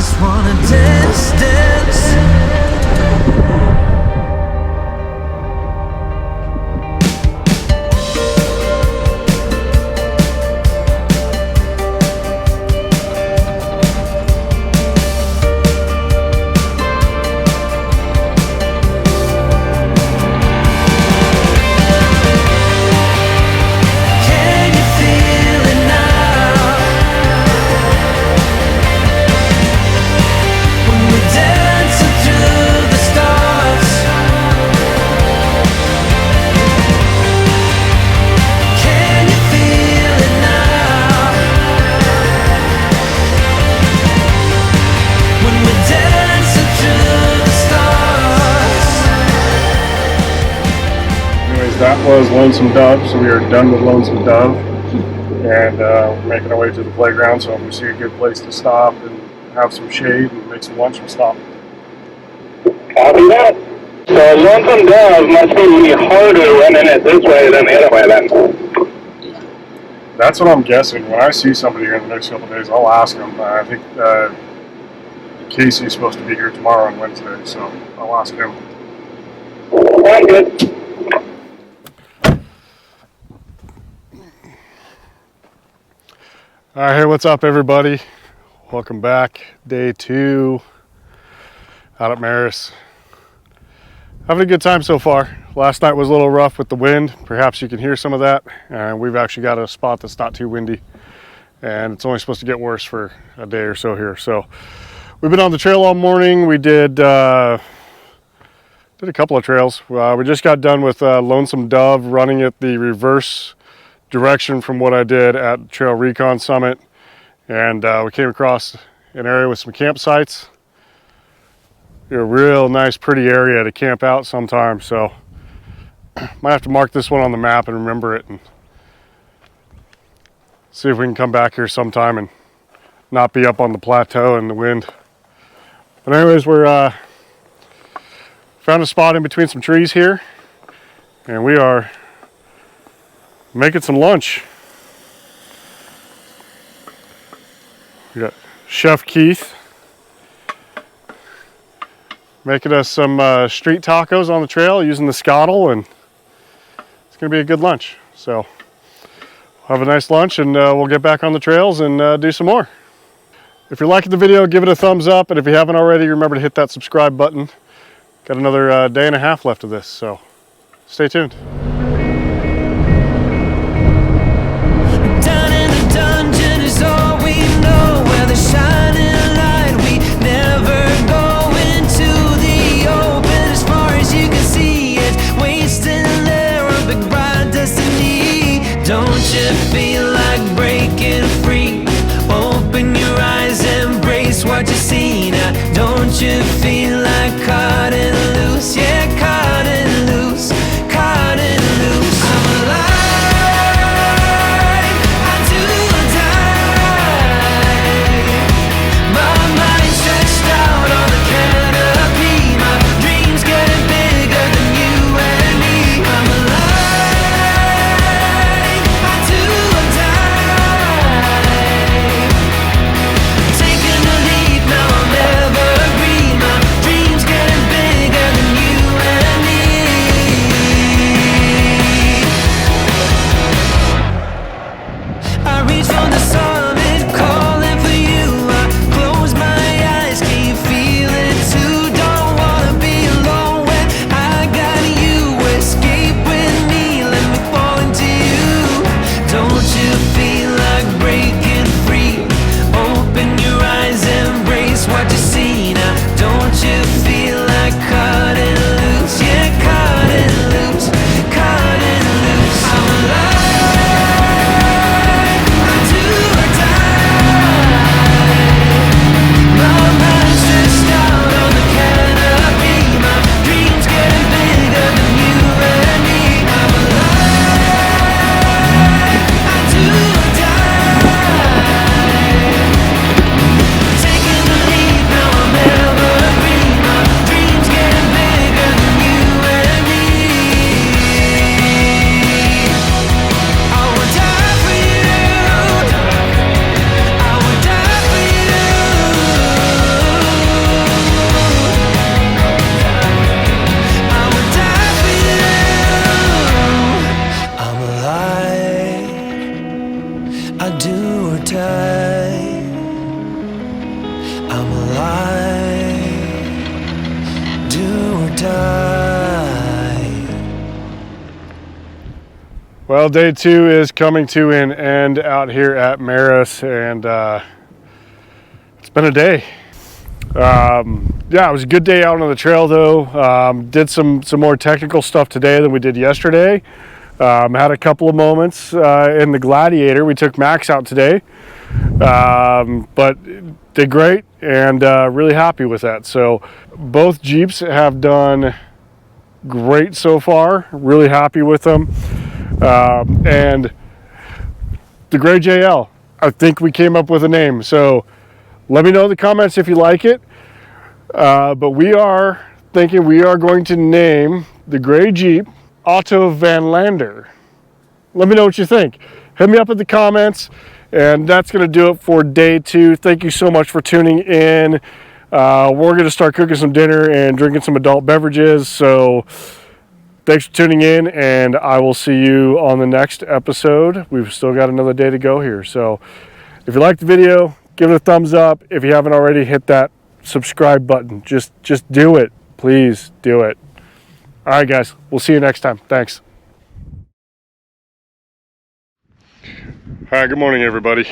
just wanna dance, dance. That was Lonesome Dove, so we are done with Lonesome Dove, and we're making our way to the playground. So if we see a good place to stop and have some shade and make some lunch, we'll stop. Copy that. So Lonesome Dove must be harder running it this way than the other way then. That's what I'm guessing. When I see somebody here in the next couple of days, I'll ask them. I think Casey's supposed to be here tomorrow on Wednesday, so I'll ask him. Sounds good. All right, hey, what's up, everybody? Welcome back. Day 2 out at Merus. Having a good time so far. Last night was a little rough with the wind. Perhaps you can hear some of that. And we've actually got a spot that's not too windy. And it's only supposed to get worse for a day or so here. So we've been on the trail all morning. We did a couple of trails. We just got done with Lonesome Dove, running it the reverse direction from what I did at Trail Recon Summit, and we came across an area with some campsites. A real nice, pretty area to camp out sometime. So might have to mark this one on the map and remember it, and see if we can come back here sometime and not be up on the plateau in the wind. But anyways, we're found a spot in between some trees here, and we are making some lunch. We got Chef Keith making us some street tacos on the trail using the scuttle, and it's gonna be a good lunch. So we'll have a nice lunch, and we'll get back on the trails and do some more. If you're liking the video, give it a thumbs up, and if you haven't already, remember to hit that subscribe button. Got another day and a half left of this, so stay tuned. Don't you feel like breaking free? Open your eyes, embrace what you see now. Don't you feel like cutting loose? Yeah, cutting loose, cutting loose. I'm alive, I do die. My mind stretched out on the canopy. My dreams getting bigger than you and me. I'm alive. Well, day 2 is coming to an end out here at Merus, and it's been a day. Yeah, it was a good day out on the trail though. Did some more technical stuff today than we did yesterday. Had a couple of moments in the Gladiator. We took Max out today, but did great, and really happy with that. So both Jeeps have done great so far. Really happy with them. And the Gray JL, I think we came up with a name. So let me know in the comments if you like it. But we are thinking we are going to name the Gray Jeep Otto Van Lander. Let me know what you think. Hit me up in the comments. And that's going to do it for day 2. Thank you so much for tuning in. We're going to start cooking some dinner and drinking some adult beverages. So thanks for tuning in, and I will see you on the next episode. We've still got another day to go here. So if you liked the video, give it a thumbs up. If you haven't already, hit that subscribe button. Just do it. Please do it. All right, guys. We'll see you next time. Thanks. All right, good morning, everybody.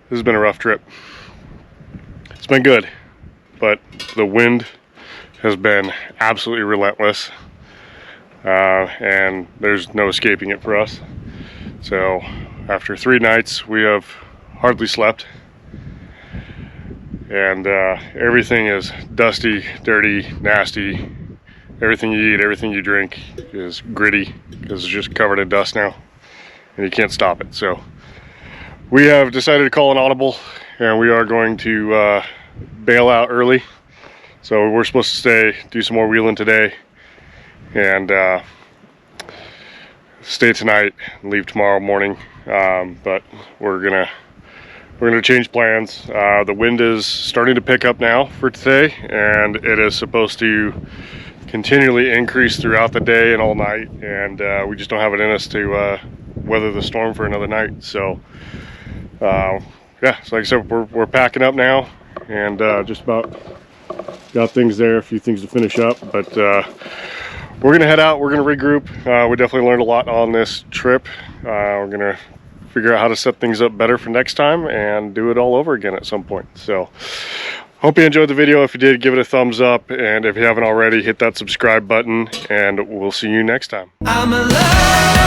This has been a rough trip. It's been good, but the wind has been absolutely relentless, and there's no escaping it for us. So after 3 nights, we have hardly slept, and everything is dusty, dirty, nasty. Everything you eat, everything you drink is gritty because it's just covered in dust now, and you can't stop it. So we have decided to call an audible, and we are going to bail out early. So we're supposed to do some more wheeling today, and stay tonight and leave tomorrow morning. But we're gonna change plans. The wind is starting to pick up now for today, and it is supposed to continually increase throughout the day and all night, and we just don't have it in us to weather the storm for another night. So yeah, so like I said, we're packing up now, and just about got things there, a few things to finish up, but we're gonna head out. We're gonna regroup. We definitely learned a lot on this trip. We're gonna figure out how to set things up better for next time and do it all over again at some point. So hope you enjoyed the video. If you did, give it a thumbs up, and if you haven't already, hit that subscribe button, and we'll see you next time. I'm alive.